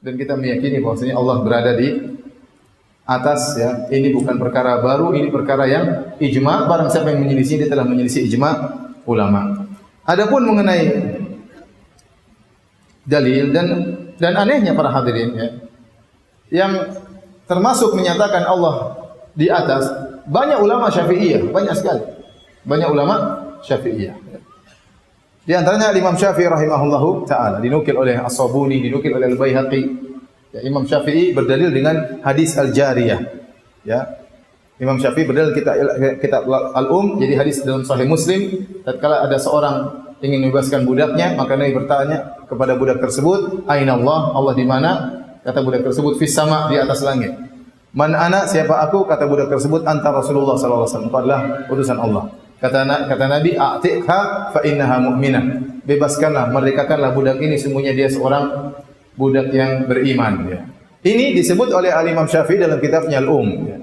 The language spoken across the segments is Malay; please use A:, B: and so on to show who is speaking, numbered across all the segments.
A: dan kita meyakini bahwasanya Allah berada di atas, ya. Ini bukan perkara baru, ini perkara yang ijma. Barang siapa yang menyelisih, dia telah menyelisih ijma ulama. Adapun mengenai dalil dan anehnya para hadirin, ya, yang termasuk menyatakan Allah di atas, banyak ulama Syafi'iyah, banyak sekali. Banyak ulama Syafi'iyah. Di antaranya Imam Syafi'i rahimahullahu taala, dinukil oleh As-Sabuni, dinukil oleh Al-Baihaqi. Ya, Imam Syafi'i berdalil dengan hadis Al-Jariyah. Ya. Imam Syafi'i berdalil kitab Al-Um, jadi hadis dalam Sahih Muslim, tatkala ada seorang ingin membebaskan budaknya, maka Nabi bertanya kepada budak tersebut, "Aina Allah?" Allah di mana? Kata budak tersebut, "Fis sama," di atas langit. "Man ana?" Siapa aku? Kata budak tersebut, "Anta Rasulullah sallallahu alaihi wasallam." Engkau adalah utusan Allah. Kata Nabi, "A'tiqha fa innaha mu'minah." Bebaskanlah, merdekakanlah budak ini, sesungguhnya dia seorang budak yang beriman, ya. Ini disebut oleh Imam Syafi'i dalam kitabnya Al-Um, ya.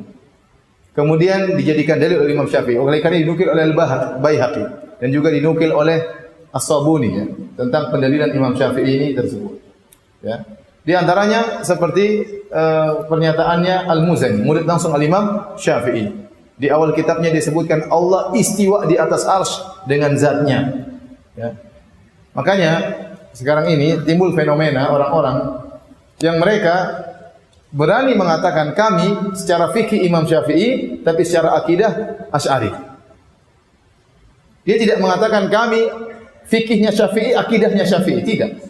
A: Kemudian dijadikan dalil oleh Imam Syafi'i. Oleh karena dinukil oleh Al-Baihaqi dan juga dinukil oleh As-Sabuni, ya, tentang pendalilan Imam Syafi'i ini tersebut. Ya. Di antaranya seperti pernyataannya Al-Muzani, murid langsung Al-Imam Syafi'i. Di awal kitabnya disebutkan Allah istiwa di atas arsy dengan zatnya. Ya. Makanya sekarang ini timbul fenomena orang-orang yang mereka berani mengatakan kami secara fikih Imam Syafi'i, tapi secara akidah Asy'ari. Dia tidak mengatakan kami fikihnya Syafi'i, akidahnya Syafi'i, tidak.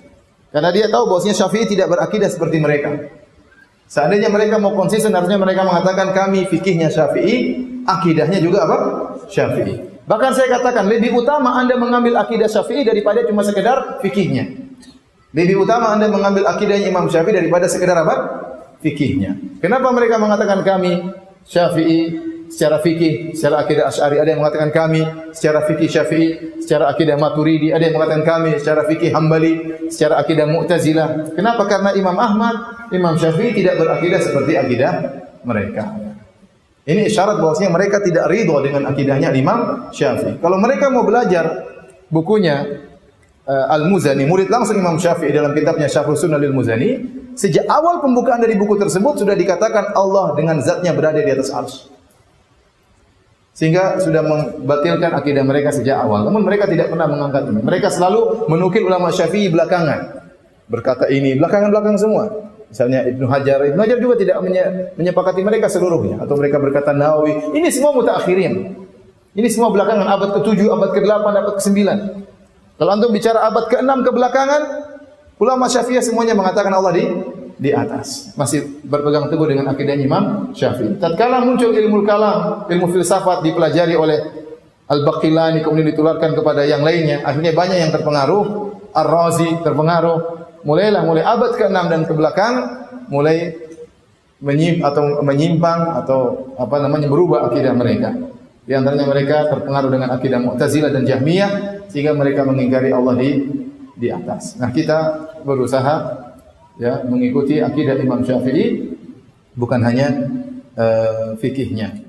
A: Karena dia tahu bahwasanya Syafi'i tidak berakidah seperti mereka. Seandainya mereka mau konsisten, harusnya mereka mengatakan kami fikihnya Syafi'i, akidahnya juga apa? Syafi'i. Bahkan saya katakan lebih utama Anda mengambil akidah Syafi'i daripada cuma sekedar fikihnya. Lebih utama Anda mengambil akidahnya Imam Syafi'i daripada sekedar apa? Fikihnya. Kenapa mereka mengatakan kami Syafi'i secara fikih, secara akidah Asy'ari? Ada yang mengatakan kami secara fikih Syafi'i, secara akidah Maturidi. Ada yang mengatakan kami secara fikih Hambali, secara akidah Mu'tazilah. Kenapa? Karena Imam Ahmad, Imam Syafi'i tidak berakidah seperti akidah mereka. Ini isyarat bahwasanya mereka tidak ridho dengan akidahnya Imam Syafi'i. Kalau mereka mau belajar bukunya Al-Muzani, murid langsung Imam Syafi'i dalam kitabnya Syarh Sunnah lil Muzani, sejak awal pembukaan dari buku tersebut sudah dikatakan Allah dengan zatnya berada di atas arsy. Sehingga sudah membatilkan akidah mereka sejak awal. Namun mereka tidak pernah mengangkat ini. Mereka selalu menukil ulama Syafi'i belakangan. Berkata ini belakangan semua. Misalnya Ibnu Hajar juga tidak menyepakati mereka seluruhnya, atau mereka berkata Nawawi. Ini semua mutaakhirin. Ini semua belakangan, abad ke-7, abad ke-8, abad ke-9. Kalau antum bicara abad ke-6 ke belakangan, ulama Syafi'iyah semuanya mengatakan Allah di atas. Masih berpegang teguh dengan akidahnya Imam Syafi'i. Tatkala muncul ilmu kalam, ilmu filsafat dipelajari oleh Al-Baqillani, kemudian ditularkan kepada yang lainnya, akhirnya banyak yang terpengaruh. Ar-Razi terpengaruh. Mulai abad ke-6 dan ke belakang mulai menyimpang atau berubah akidah mereka. Di antaranya mereka terpengaruh dengan akidah Mu'tazilah dan Jahmiyah, sehingga mereka mengingkari Allah di atas. Nah, kita berusaha mengikuti akidah Imam Syafi'i, bukan hanya fikihnya.